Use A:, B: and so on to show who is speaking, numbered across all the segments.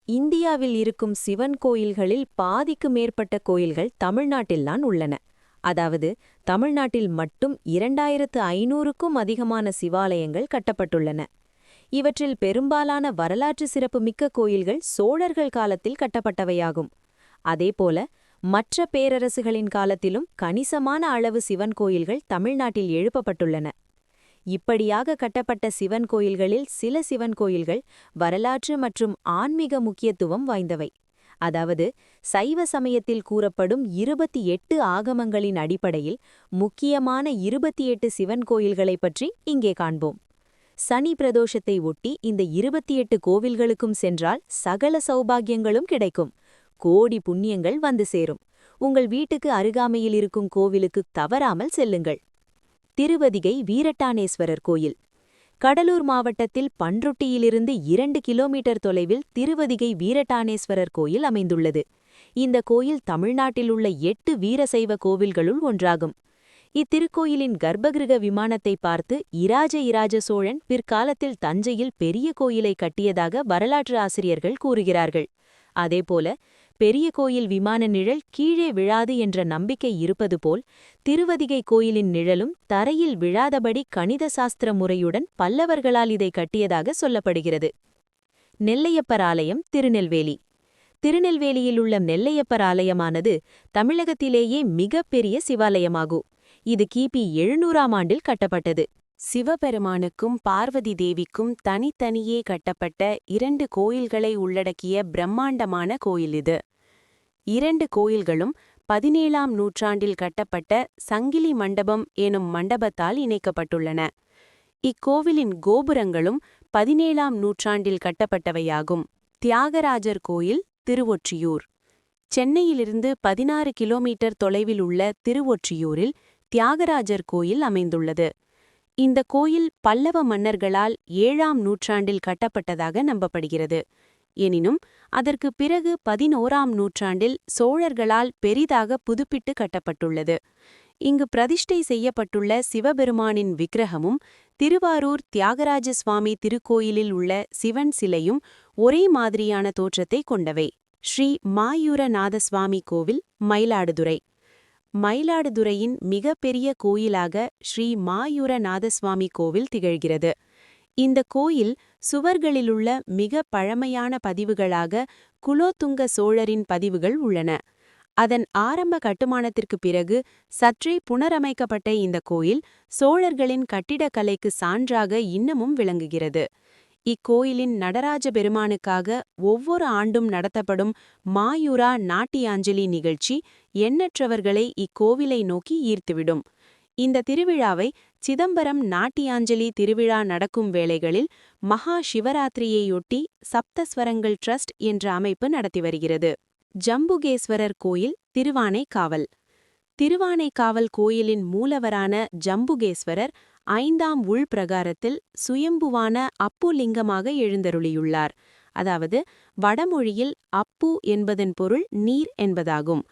A: இந்தியாவில் இருக்கும் சிவன் கோயில்களில் பாதிக்கு மேற்பட்ட கோயில்கள் தமிழ்நாட்டில்தான் உள்ளன. அதாவது தமிழ்நாட்டில் மட்டும் 2500க்கும் அதிகமான சிவாலயங்கள் கட்டப்பட்டுள்ளன. இவற்றில் பெரும்பாலான வரலாற்று சிறப்புமிக்க கோயில்கள் சோழர்கள் காலத்தில் கட்டப்பட்டவையாகும். அதேபோல மற்ற பேரரசுகளின் காலத்திலும் கணிசமான அளவு சிவன் கோயில்கள் தமிழ்நாட்டில் எழுப்பப்பட்டுள்ளன. இப்படியாக கட்டப்பட்ட சிவன் கோயில்களில் சில சிவன் கோயில்கள் வரலாற்று மற்றும் ஆன்மீக முக்கியத்துவம் வாய்ந்தவை. அதாவது சைவ சமயத்தில் கூறப்படும் 28 ஆகமங்களின் அடிப்படையில் முக்கியமான 28 சிவன் கோயில்களைப் பற்றி இங்கே காண்போம். சனி பிரதோஷத்தை ஒட்டி இந்த 28 கோவில்களுக்கும் சென்றால் சகல சௌபாகியங்களும் கிடைக்கும். கோடி புண்ணியங்கள் வந்து சேரும். உங்கள் வீட்டுக்கு அருகாமையில் இருக்கும் கோவிலுக்கு தவறாமல் செல்லுங்கள். திருவதிகை வீரட்டானேஸ்வரர் கோயில். கடலூர் மாவட்டத்தில் பன்ருட்டியிலிருந்து 2 கிலோமீட்டர் தொலைவில் திருவதிகை வீரட்டானேஸ்வரர் கோயில் அமைந்துள்ளது. இந்த கோயில் தமிழ்நாட்டில் உள்ள 8 வீரசைவ கோவில்களுள் ஒன்றாகும். இத்திருக்கோயிலின் கர்ப்பகிருக விமானத்தை பார்த்து இராஜ சோழன் பிற்காலத்தில் தஞ்சையில் பெரிய கோயிலை கட்டியதாக வரலாற்று ஆசிரியர்கள் கூறுகிறார்கள். அதேபோல பெரிய கோயில் விமான நிழல் கீழே விழாது என்ற நம்பிக்கை இருப்பது போல் திருவதிகை கோயிலின் நிழலும் தரையில் விழாதபடி கணித சாஸ்திர முறையுடன் பல்லவர்களால் இதை கட்டியதாக சொல்லப்படுகிறது. நெல்லையப்பர் ஆலயம், திருநெல்வேலி. திருநெல்வேலியில் உள்ள நெல்லையப்பர் ஆலயமானது தமிழகத்திலேயே மிகப்பெரிய சிவாலயமாகும். இது கிபி 700ஆம் ஆண்டில் கட்டப்பட்டது. சிவபெருமானுக்கும் பார்வதி தேவிக்கும் தனித்தனியே கட்டப்பட்ட 2 கோயில்களை உள்ளடக்கிய பிரம்மாண்டமான கோயில் இது. 2 கோயில்களும் 17ஆம் நூற்றாண்டில் கட்டப்பட்ட சங்கிலி மண்டபம் எனும் மண்டபத்தால் இணைக்கப்பட்டுள்ளன. இக்கோவிலின் கோபுரங்களும் 17ஆம் நூற்றாண்டில் கட்டப்பட்டவையாகும். தியாகராஜர் கோயில், திருவொற்றியூர். சென்னையிலிருந்து 16 கிலோமீட்டர் தொலைவில் உள்ள திருவொற்றியூரில் தியாகராஜர் கோயில் அமைந்துள்ளது. இந்த கோயில் பல்லவ மன்னர்களால் 7ஆம் நூற்றாண்டில் கட்டப்பட்டதாக நம்பப்படுகிறது. எனினும் அதற்கு பிறகு 11ஆம் நூற்றாண்டில் சோழர்களால் பெரிதாக புதுப்பிட்டு கட்டப்பட்டுள்ளது. இங்கு பிரதிஷ்டை செய்யப்பட்டுள்ள சிவபெருமானின் விக்கிரகமும் திருவாரூர் தியாகராஜ சுவாமி திருக்கோயிலில் உள்ள சிவன் சிலையும் ஒரே மாதிரியான தோற்றத்தை கொண்டவை. ஸ்ரீ மாயூரநாத சுவாமி கோவில், மயிலாடுதுறை. மயிலாடுதுறையின் மிகப்பெரிய கோயிலாக ஸ்ரீ மாயூரநாதசுவாமி கோவில் திகழ்கிறது. இந்த கோயில் சுவர்களிலுள்ள மிக பழமையான பதிவுகளாக குலோத்துங்க சோழரின் பதிவுகள் உள்ளன. அதன் ஆரம்ப கட்டுமானத்திற்கு பிறகு சற்றே புனரமைக்கப்பட்ட இந்த கோயில் சோழர்களின் கட்டிடக்கலைக்கு சான்றாக இன்னமும் விளங்குகிறது. இக்கோயிலின் நடராஜ பெருமானுக்காக ஒவ்வொரு ஆண்டும் நடத்தப்படும் மாயூரா நாட்டியாஞ்சலி நிகழ்ச்சி எண்ணற்றவர்களை இக்கோவிலை நோக்கி ஈர்த்துவிடும். இந்த திருவிழாவை சிதம்பரம் நாட்டியாஞ்சலி திருவிழா நடக்கும் வேளைகளில் மகா சிவராத்திரியையொட்டி சப்தஸ்வரங்கள் ட்ரஸ்ட் என்ற அமைப்பு நடத்தி வருகிறது. ஜம்புகேஸ்வரர் கோயில், திருவானைக்காவல். திருவானைக்காவல் கோயிலின் மூலவரான ஜம்புகேஸ்வரர் 5ஆம் உள்பிரகாரத்தில் சுயம்புவான அப்பு லிங்கமாக எழுந்தருளியுள்ளார். அதாவது வடமொழியில் அப்பு என்பதன் பொருள் நீர் என்பதாகும்.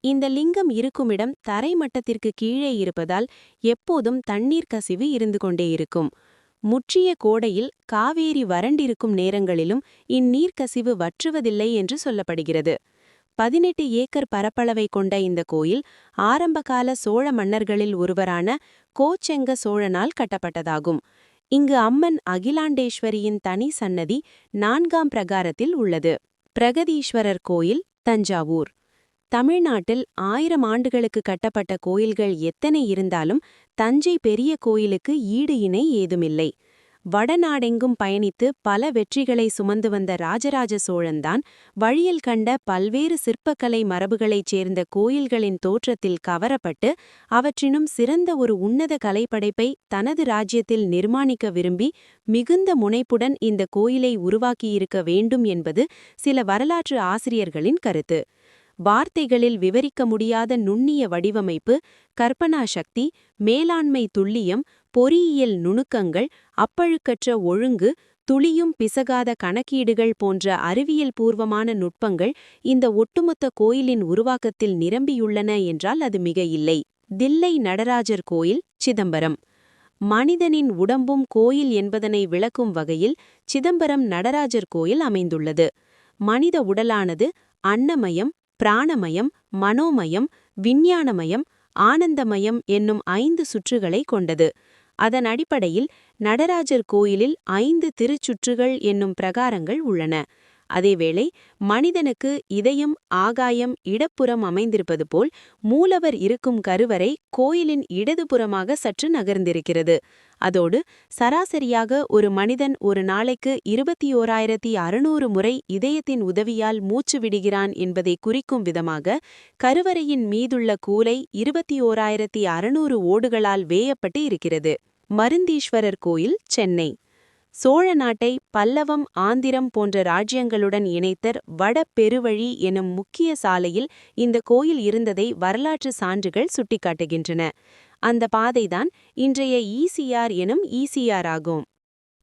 A: இந்த லிங்கம் இருக்குமிடம் தரைமட்டத்திற்கு கீழே இருப்பதால் எப்போதும் தண்ணீர் கசிவு இருந்து கொண்டே இருக்கும். முற்றிய கோடையில் காவேரி வறண்டிருக்கும் நேரங்களிலும் இந்நீர்க்கசிவு வற்றுவதில்லை என்று சொல்லப்படுகிறது. 18 ஏக்கர் பரப்பளவை கொண்ட இந்த கோயில் ஆரம்பகால சோழ மன்னர்களில் ஒருவரான கோச்செங்க சோழனால் கட்டப்பட்டதாகும். இங்கு அம்மன் அகிலாண்டேஸ்வரியின் தனி சன்னதி 4ஆம் பிரகாரத்தில் உள்ளது. பிரகதீஸ்வரர் கோயில், தஞ்சாவூர். தமிழ்நாட்டில் 1000 ஆண்டுகளுக்கு கட்டப்பட்ட கோயில்கள் எத்தனை இருந்தாலும் தஞ்சை பெரிய கோயிலுக்கு ஈடு இணை ஏதுமில்லை. வடநாடெங்கும் பயணித்து பல வெற்றிகளை சுமந்து வந்த ராஜராஜ சோழன்தான் வழியில் கண்ட பல்வேறு சிற்பக்கலை மரபுகளைச் சேர்ந்த கோயில்களின் தோற்றத்தில் கவரப்பட்டு அவற்றினும் சிறந்த ஒரு உன்னத கலைப்படைப்பை தனது ராஜ்யத்தில் நிர்மாணிக்க விரும்பி மிகுந்த முனைப்புடன் இந்த கோயிலை உருவாக்கியிருக்க வேண்டும் என்பது சில வரலாற்று ஆசிரியர்களின் கருத்து. வார்த்தைகளில் விவரிக்க முடியாத நுண்ணிய வடிவமைப்பு, கற்பனா சக்தி, மேலாண்மை துல்லியம், பொறியியல் நுணுக்கங்கள், அப்பழுக்கற்ற ஒழுங்கு, துளியும் பிசகாத கணக்கீடுகள் போன்ற அறிவியல் பூர்வமான நுட்பங்கள் இந்த ஒட்டுமொத்த கோயிலின் உருவாக்கத்தில் நிரம்பியுள்ளன என்றால் அது மிக இல்லை. தில்லை நடராஜர் கோயில், சிதம்பரம். மனிதனின் உடம்பும் கோயில் என்பதனை விளக்கும் வகையில் சிதம்பரம் நடராஜர் கோயில் அமைந்துள்ளது.
B: மனித உடலானது அன்னமயம், பிராணமயம், மனோமயம், விஞ்ஞானமயம், ஆனந்தமயம் என்னும் 5 சுற்றுகளை கொண்டது. அதன் அடிப்படையில் நடராஜர் கோயிலில் 5 திருச்சுற்றுகள் என்னும் பிரகாரங்கள் உள்ளன. அதேவேளை மனிதனுக்கு இதயம், ஆகாயம் இடப்புறம் அமைந்திருப்பது போல் மூலவர் இருக்கும் கருவறை கோயிலின் இடதுபுறமாக சற்று நகர்ந்திருக்கிறது. அதோடு சராசரியாக ஒரு மனிதன் ஒரு நாளைக்கு 21,600 முறை இதயத்தின் உதவியால் மூச்சு விடுகிறான் என்பதை குறிக்கும் விதமாக கருவறையின் மீதுள்ள கூலை 21,600 ஓடுகளால் வேயப்பட்டு இருக்கிறது. மருந்தீஸ்வரர் கோயில், சென்னை. சோழ நாட்டை பல்லவம், ஆந்திரம் போன்ற ராஜ்யங்களுடன் இணைத்தர் வட பெருவழி எனும் முக்கிய சாலையில் இந்த கோயில் இருந்ததை வரலாற்று சான்றுகள் சுட்டிக்காட்டுகின்றன. அந்த பாதைதான் இன்றைய ஈசிஆர் எனும் ஈசிஆர் ஆகும்.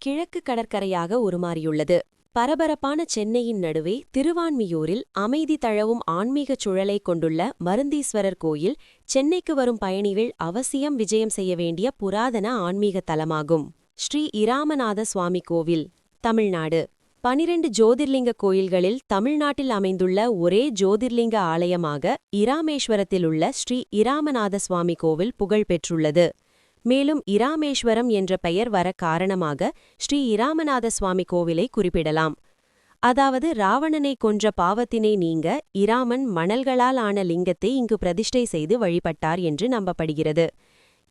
A: கிழக்கு கடற்கரையாக உருமாறியுள்ளது. பரபரப்பான சென்னையின் நடுவே திருவான்மியூரில் அமைதி தழவும் ஆன்மீகச் சுழலை கொண்டுள்ள மருந்தீஸ்வரர் கோயில் சென்னைக்கு வரும் பயணிகள் அவசியம் விஜயம் செய்ய வேண்டிய புராதன ஆன்மீக தலமாகும். ஸ்ரீ இராமநாத சுவாமி கோவில், தமிழ்நாடு. 12 ஜோதிர்லிங்க கோயில்களில் தமிழ்நாட்டில் அமைந்துள்ள ஒரே ஜோதிர்லிங்க ஆலயமாக இராமேஸ்வரத்தில் உள்ள ஸ்ரீ இராமநாத சுவாமி கோவில் புகழ் பெற்றுள்ளது. மேலும் இராமேஸ்வரம் என்ற பெயர் வர காரணமாக ஸ்ரீ இராமநாத சுவாமி கோவிலை குறிப்பிடலாம். அதாவது ராவணனை கொன்ற பாவத்தினை நீங்க இராமன் மணல்களால் ஆன லிங்கத்தை இங்கு பிரதிஷ்டை செய்து வழிபட்டார் என்று நம்பப்படுகிறது.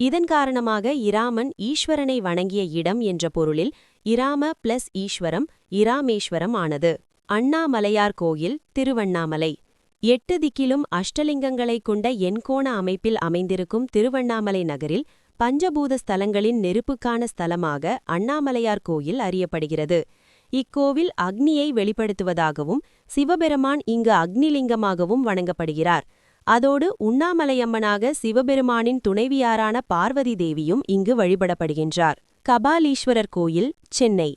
A: இதன் காரணமாக இராமன் ஈஸ்வரனை வணங்கிய இடம் என்ற பொருளில் இராம பிளஸ் ஈஸ்வரம் இராமேஸ்வரம் ஆனது. அண்ணாமலையார் கோயில், திருவண்ணாமலை. 8 திக்கிலும் அஷ்டலிங்கங்களைக் கொண்ட எண்கோண அமைப்பில் அமைந்திருக்கும் திருவண்ணாமலை நகரில் பஞ்சபூத ஸ்தலங்களின் நெருப்புக்கான ஸ்தலமாக அண்ணாமலையார் கோயில் அறியப்படுகிறது. இக்கோவில் அக்னியை வெளிப்படுத்துவதாகவும் சிவபெருமான் இங்கு அக்னிலிங்கமாகவும் வணங்கப்படுகிறார். அதோடு உண்ணாமலையம்மனாக சிவபெருமானின் துணைவியாரான பார்வதி தேவியும் இங்கு வழிபடப்படுகின்றார். கபாலீஸ்வரர் கோயில், சென்னை.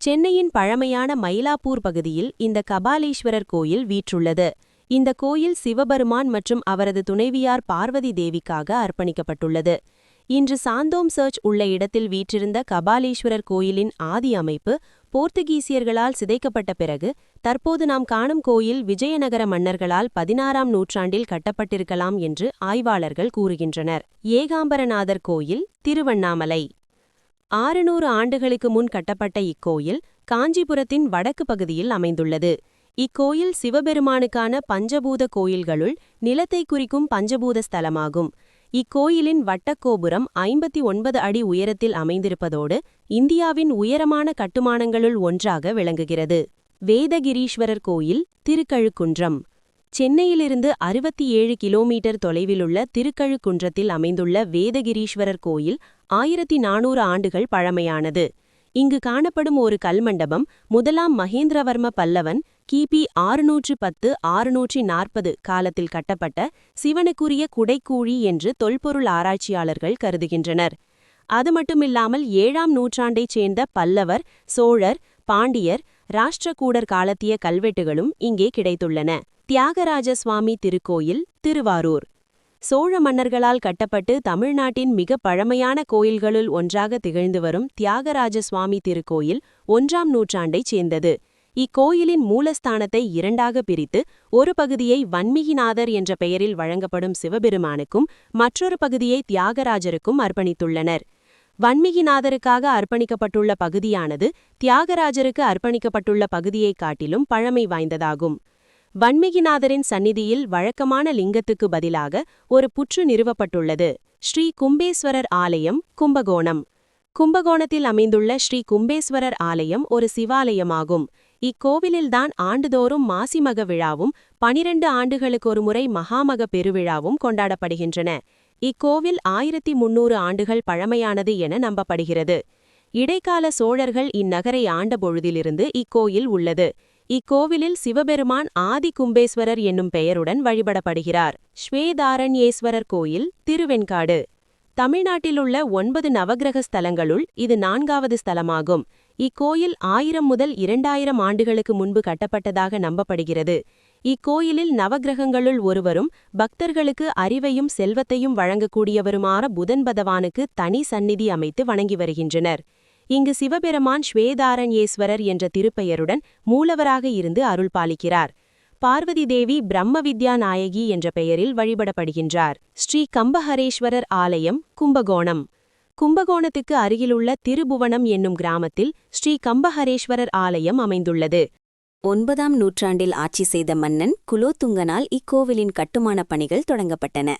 A: சென்னையின் பழமையான மயிலாப்பூர் பகுதியில் இந்த கபாலீஸ்வரர் கோயில் வீற்றுள்ளது. இந்த கோயில் சிவபெருமான் மற்றும் அவரது துணைவியார் பார்வதி தேவிக்காக அர்ப்பணிக்கப்பட்டுள்ளது. இன்று சாந்தோம் சர்ச் உள்ள இடத்தில் வீற்றிருந்த கபாலீஸ்வரர் கோயிலின் ஆதி அமைப்பு போர்த்துகீசியர்களால் சிதைக்கப்பட்ட பிறகு தற்போது நாம் காணும் கோயில் விஜயநகர மன்னர்களால் 16ஆம் நூற்றாண்டில் கட்டப்பட்டிருக்கலாம் என்று ஆய்வாளர்கள் கூறுகின்றனர். ஏகாம்பரநாதர் கோயில், திருவண்ணாமலை. 600 ஆண்டுகளுக்கு முன் கட்டப்பட்ட இக்கோயில் காஞ்சிபுரத்தின் வடக்கு பகுதியில் அமைந்துள்ளது. இக்கோயில் சிவபெருமானுக்கான பஞ்சபூத கோயில்களுள் நிலத்தை குறிக்கும் பஞ்சபூத ஸ்தலமாகும். இக்கோயிலின் வட்டக்கோபுரம் 59 அடி உயரத்தில் அமைந்திருப்பதோடு இந்தியாவின் உயரமான கட்டுமானங்களுள் ஒன்றாக விளங்குகிறது. வேதகிரீஸ்வரர் கோயில், திருக்கழுக்குன்றம். சென்னையிலிருந்து 67 கிலோமீட்டர் தொலைவிலுள்ள திருக்கழுக்குன்றத்தில் அமைந்துள்ள வேதகிரீஸ்வரர் கோயில் 1400 ஆண்டுகள் பழமையானது. இங்கு காணப்படும் ஒரு கல்மண்டபம் முதலாம் மகேந்திரவர்ம பல்லவன் கிபி 610-640 காலத்தில் கட்டப்பட்ட சிவனுக்குரிய குடைக்கூழி என்று தொல்பொருள் ஆராய்ச்சியாளர்கள் கருதுகின்றனர். அது மட்டுமில்லாமல் 7ஆம் நூற்றாண்டைச் சேர்ந்த பல்லவர், சோழர், பாண்டியர், ராஷ்டிரகூடர் காலத்திய கல்வெட்டுகளும் இங்கே கிடைத்துள்ளன. தியாகராஜ சுவாமி திருக்கோயில், திருவாரூர். சோழ மன்னர்களால் கட்டப்பட்டு தமிழ்நாட்டின் மிக பழமையான கோயில்களுள் ஒன்றாக திகழ்ந்து வரும் தியாகராஜ சுவாமி திருக்கோயில் 1ஆம் நூற்றாண்டைச் சேர்ந்தது. இக்கோயிலின் மூலஸ்தானத்தை 2ஆக பிரித்து ஒரு பகுதியை வன்மிகிநாதர் என்ற பெயரில் வழங்கப்படும் சிவபெருமானுக்கும் மற்றொரு பகுதியை தியாகராஜருக்கும் அர்ப்பணித்துள்ளனர். வன்மிகிநாதருக்காக அர்ப்பணிக்கப்பட்டுள்ள பகுதியானது தியாகராஜருக்கு அர்ப்பணிக்கப்பட்டுள்ள பகுதியைக் காட்டிலும் பழமை வாய்ந்ததாகும். வன்மிகிநாதரின் சந்நிதியில் வழக்கமான லிங்கத்துக்கு பதிலாக ஒரு புற்று நிறுவப்பட்டுள்ளது. ஸ்ரீ கும்பேஸ்வரர் ஆலயம், கும்பகோணம். கும்பகோணத்தில் அமைந்துள்ள ஸ்ரீ கும்பேஸ்வரர் ஆலயம் ஒரு சிவாலயமாகும். இக்கோவிலில்தான் ஆண்டுதோறும் மாசிமக விழாவும் 12 ஆண்டுகளுக்கொருமுறை மகாமக பெருவிழாவும் கொண்டாடப்படுகின்றன. இக்கோவில் 1300 ஆண்டுகள் பழமையானது என நம்பப்படுகிறது. இடைக்கால சோழர்கள் இந்நகரை ஆண்ட பொழுதிலிருந்து இக்கோயில் உள்ளது. இக்கோவிலில் சிவபெருமான் ஆதி கும்பேஸ்வரர் என்னும் பெயருடன் வழிபடப்படுகிறார். ஸ்வேதாரண்யேஸ்வரர் கோயில், திருவெண்காடு. தமிழ்நாட்டிலுள்ள 9 நவக்கிரக ஸ்தலங்களுள் இது 4வது ஸ்தலமாகும். இக்கோயில் 1000 முதல் 2000 ஆண்டுகளுக்கு முன்பு கட்டப்பட்டதாக நம்பப்படுகிறது. இக்கோயிலில் நவக்கிரகங்களுள் ஒருவரும் பக்தர்களுக்கு அறிவையும் செல்வத்தையும் வழங்கக்கூடியவருமான புதன் பகவானுக்கு தனி சந்நிதி அமைத்து வணங்கி வருகின்றனர்.
B: இங்கு சிவபெருமான் ஸ்வேதாரண்யேஸ்வரர் என்ற திருப்பெயருடன் மூலவராக இருந்து அருள் பாலிக்கிறார். பார்வதி தேவி பிரம்ம வித்யா நாயகி என்ற பெயரில் வழிபடப்படுகின்றார். ஸ்ரீ கம்பஹரேஸ்வரர் ஆலயம், கும்பகோணம். கும்பகோணத்துக்கு அருகிலுள்ள திருபுவனம் என்னும் கிராமத்தில் ஸ்ரீ கம்பஹரேஸ்வரர் ஆலயம் அமைந்துள்ளது.
A: 9ஆம் நூற்றாண்டில் ஆட்சி செய்த மன்னன் குலோத்துங்கனால் இக்கோவிலின் கட்டுமானப் பணிகள் தொடங்கப்பட்டன.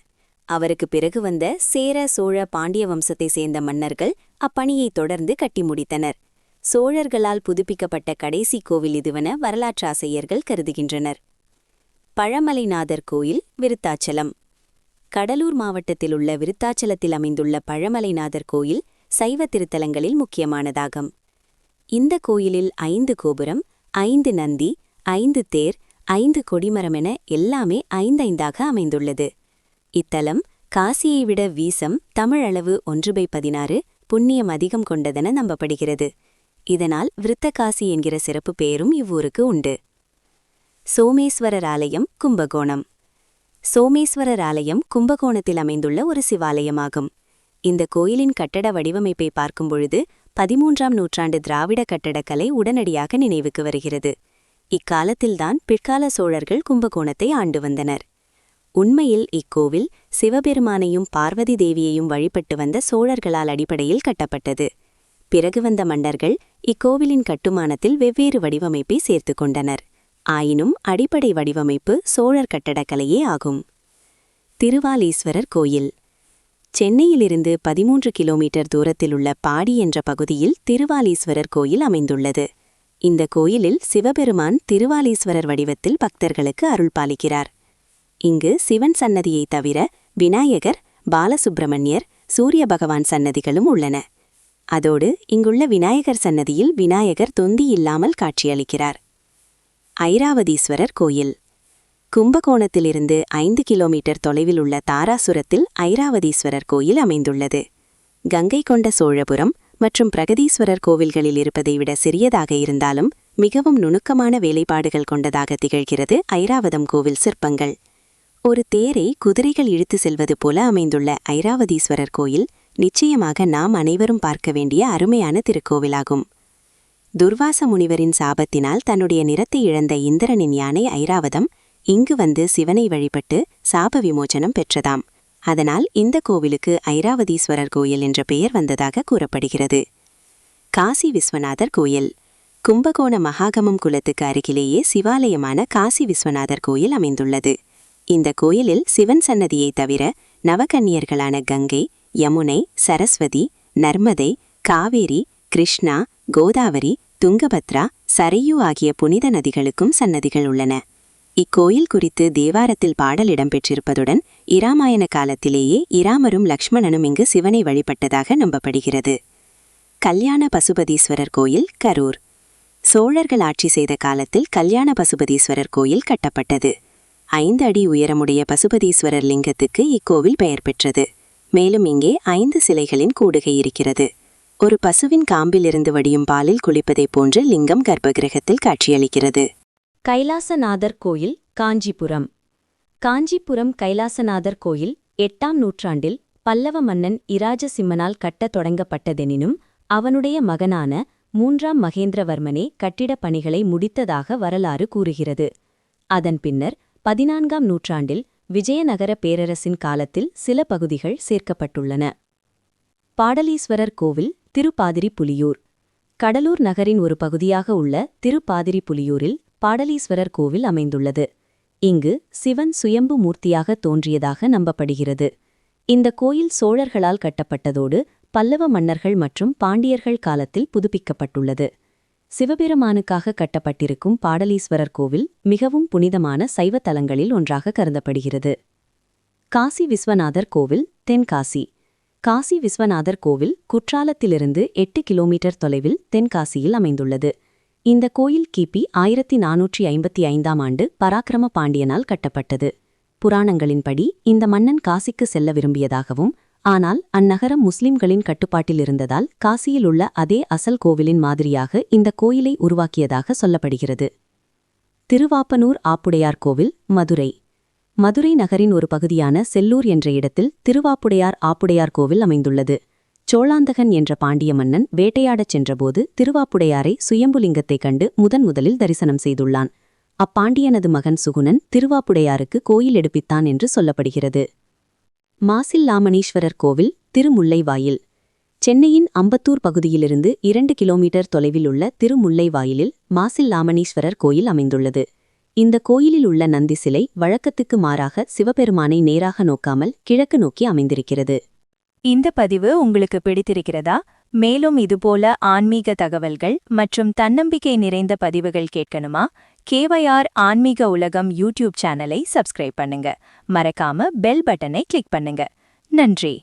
A: அவருக்கு பிறகு வந்த சேர, சோழ, பாண்டிய வம்சத்தை சேர்ந்த மன்னர்கள் அப்பணியை தொடர்ந்து கட்டி முடித்தனர். சோழர்களால் புதுப்பிக்கப்பட்ட கடைசி கோவில் இதுவென வரலாற்றாசிரியர்கள் கருதுகின்றனர். பழமலைநாதர் கோயில், விருத்தாச்சலம். கடலூர் மாவட்டத்திலுள்ள விருத்தாச்சலத்தில் அமைந்துள்ள பழமலைநாதர் கோயில் சைவ திருத்தலங்களில் முக்கியமானதாகும். இந்த கோயிலில் 5 கோபுரம், 5 நந்தி, 5 தேர், 5 கொடிமரம் என எல்லாமே 5 அமைந்துள்ளது. இத்தலம் காசியை விட வீசம், தமிழளவு 1/16, புண்ணியம் அதிகம் கொண்டதென நம்பப்படுகிறது. இதனால் விருத்தகாசி என்கிற சிறப்பு பெயரும் இவ்வூருக்கு உண்டு. சோமேஸ்வரர் ஆலயம், கும்பகோணம். சோமேஸ்வரர் ஆலயம் கும்பகோணத்தில் அமைந்துள்ள ஒரு சிவாலயமாகும். இந்த கோயிலின் கட்டட வடிவமைப்பை பார்க்கும்பொழுது 13ஆம் நூற்றாண்டு திராவிட கட்டடக்கலை உடனடியாக நினைவுக்கு வருகிறது. இக்காலத்தில்தான் பிற்கால சோழர்கள் கும்பகோணத்தை ஆண்டு வந்தனர். உண்மையில் இக்கோவில் சிவபெருமானையும் பார்வதி தேவியையும் வழிபட்டு வந்த சோழர்களால் அடிப்படையில் கட்டப்பட்டது. பிறகு வந்த மன்னர்கள் இக்கோவிலின் கட்டுமானத்தில் வெவ்வேறு வடிவமைப்பை சேர்த்து கொண்டனர். ஆயினும் அடிப்படை வடிவமைப்பு சோழர் கட்டடக்கலையே ஆகும். திருவாலீஸ்வரர் கோயில். சென்னையிலிருந்து 13 கிலோமீட்டர் தூரத்திலுள்ள பாடி என்ற பகுதியில் திருவாலீஸ்வரர் கோயில் அமைந்துள்ளது. இந்த கோயிலில் சிவபெருமான் திருவாலீஸ்வரர் வடிவத்தில் பக்தர்களுக்கு அருள் பாலிக்கிறார். இங்கு சிவன் சன்னதியைத் தவிர விநாயகர், பாலசுப்பிரமணியர், சூரிய பகவான் சன்னதிகளும் உள்ளன. அதோடு இங்குள்ள விநாயகர் சன்னதியில் விநாயகர் தொந்தி இல்லாமல் காட்சியளிக்கிறார். ஐராவதீஸ்வரர் கோயில். கும்பகோணத்திலிருந்து 5 கிலோமீட்டர் தொலைவில் உள்ள தாராசுரத்தில் ஐராவதீஸ்வரர் கோயில் அமைந்துள்ளது. கங்கை கொண்ட சோழபுரம் மற்றும் பிரகதீஸ்வரர் கோவில்களில் இருப்பதை விட சிறியதாக இருந்தாலும் மிகவும் நுணுக்கமான வேலைப்பாடுகள் கொண்டதாக திகழ்கிறது ஐராவதம் கோவில் சிற்பங்கள். ஒரு தேரை குதிரைகள் இழுத்து செல்வது போல அமைந்துள்ள ஐராவதீஸ்வரர் கோயில் நிச்சயமாக நாம் அனைவரும் பார்க்க வேண்டிய அருமையான திருக்கோவிலாகும். துர்வாச முனிவரின் சாபத்தினால் தன்னுடைய நிறத்தை இழந்த இந்திரனின் யானை ஐராவதம் இங்கு வந்து சிவனை வழிபட்டு சாப விமோசனம் பெற்றதாம். அதனால் இந்த கோவிலுக்கு ஐராவதீஸ்வரர் கோயில் என்ற பெயர் வந்ததாக கூறப்படுகிறது. காசி விஸ்வநாதர் கோயில். கும்பகோண மகாகமம் குலத்துக்கு அருகிலேயே சிவாலயமான காசி விஸ்வநாதர் கோயில் அமைந்துள்ளது. இந்த கோயிலில் சிவன் சன்னதியைத் தவிர நவகன்னியர்களான கங்கை, யமுனை, சரஸ்வதி, நர்மதை, காவேரி, கிருஷ்ணா, கோதாவரி, துங்கபத்ரா, சரையு ஆகிய புனித நதிகளுக்கும் சன்னதிகள் உள்ளன. இக்கோயில் குறித்து தேவாரத்தில் பாடல் இடம்பெற்றிருப்பதுடன் இராமாயண காலத்திலேயே இராமரும் லக்ஷ்மணனும் இங்கு சிவனை வழிபட்டதாக நம்பப்படுகிறது. கல்யாண பசுபதீஸ்வரர் கோயில், கரூர். சோழர்கள் ஆட்சி செய்த காலத்தில் கல்யாண பசுபதீஸ்வரர் கோயில் கட்டப்பட்டது. 5 அடி உயரமுடைய பசுபதீஸ்வரர் லிங்கத்துக்கு இக்கோவில் பெயர் பெற்றது. மேலும் இங்கே 5 சிலைகளின் கூடுகை இருக்கிறது. ஒரு பசுவின் காம்பிலிருந்து வடியும் பாலில் குளிப்பதைப் போன்று லிங்கம் கர்ப்பகிரகத்தில் காட்சியளிக்கிறது. கைலாசநாதர் கோயில், காஞ்சிபுரம். காஞ்சிபுரம் கைலாசநாதர் கோயில் 8ஆம் நூற்றாண்டில் பல்லவ மன்னன் இராஜசிம்மனால் கட்டத் தொடங்கப்பட்டதெனினும் அவனுடைய மகனான 3ஆம் மகேந்திரவர்மனே கட்டிடப் பணிகளை முடித்ததாக வரலாறு கூறுகிறது. அதன் பின்னர் 14ஆம் நூற்றாண்டில் விஜயநகர பேரரசின் காலத்தில் சில பகுதிகள் சேர்க்கப்பட்டுள்ளன. பாடலீஸ்வரர் கோவில், திருப்பாதிரிப்புலியூர். கடலூர் நகரின் ஒரு பகுதியாக உள்ள திருப்பாதிரிப்புலியூரில் பாடலீஸ்வரர் கோவில் அமைந்துள்ளது. இங்கு சிவன் சுயம்பு மூர்த்தியாக தோன்றியதாக நம்பப்படுகிறது. இந்த கோயில் சோழர்களால் கட்டப்பட்டதோடு பல்லவ மன்னர்கள் மற்றும் பாண்டியர்கள் காலத்தில் புதுப்பிக்கப்பட்டுள்ளது. சிவபெருமானுக்காக கட்டப்பட்டிருக்கும் பாடலீஸ்வரர் கோவில் மிகவும் புனிதமான சைவ தலங்களில் ஒன்றாக கருதப்படுகிறது. காசி விஸ்வநாதர் கோவில், தென்காசி. காசி விஸ்வநாதர் கோவில் குற்றாலத்திலிருந்து 8 கிலோமீட்டர் தொலைவில் தென்காசியில் அமைந்துள்ளது. இந்த கோயில் கிபி 1455ஆம் ஆண்டு பராக்கிரம பாண்டியனால் கட்டப்பட்டது. புராணங்களின்படி இந்த மன்னன் காசிக்கு செல்ல விரும்பியதாகவும், ஆனால் அந்நகரம் முஸ்லிம்களின் கட்டுப்பாட்டில் இருந்ததால் காசியில் உள்ள அதே அசல் கோவிலின் மாதிரியாக இந்த கோயிலை உருவாக்கியதாக சொல்லப்படுகிறது. திருவாப்பனூர் ஆப்புடையார் கோவில், மதுரை. மதுரை நகரின் ஒரு பகுதியான செல்லூர் என்ற இடத்தில் திருவாப்புடையார் ஆப்புடையார் கோவில் அமைந்துள்ளது. சோழாந்தகன் என்ற பாண்டிய மன்னன் வேட்டையாடச் சென்றபோது திருவாப்புடையாரை சுயம்புலிங்கத்தைக் கண்டு முதலில் தரிசனம் செய்துள்ளான். அப்பாண்டியனது மகன் சுகுணன் திருவாப்புடையாருக்கு கோயில் எடுப்பித்தான் என்று சொல்லப்படுகிறது. மாசில்லாமணீஸ்வரர் கோவில், திருமுல்லைவாயில். சென்னையின் அம்பத்தூர் பகுதியிலிருந்து 2 கிலோமீட்டர் தொலைவில் உள்ள திருமுல்லைவாயிலில் மாசில்லாமணீஸ்வரர் கோயில் அமைந்துள்ளது. இந்த கோயிலில் உள்ள நந்தி சிலை வழக்கத்துக்கு மாறாக சிவபெருமானை நேராக நோக்காமல் கிழக்கு நோக்கி அமைந்திருக்கிறது.
C: இந்த பதிவு உங்களுக்கு பிடித்திருக்கிறதா? மேலும் இதுபோல ஆன்மீக தகவல்கள் மற்றும் தன்னம்பிக்கை நிறைந்த பதிவுகள் கேட்கணுமா? KYR ஆன்மீக உலகம் யூடியூப் சேனலை சப்ஸ்கிரைப் பண்ணுங்க. மறக்காம பெல் பட்டனை கிளிக் பண்ணுங்க. நன்றி.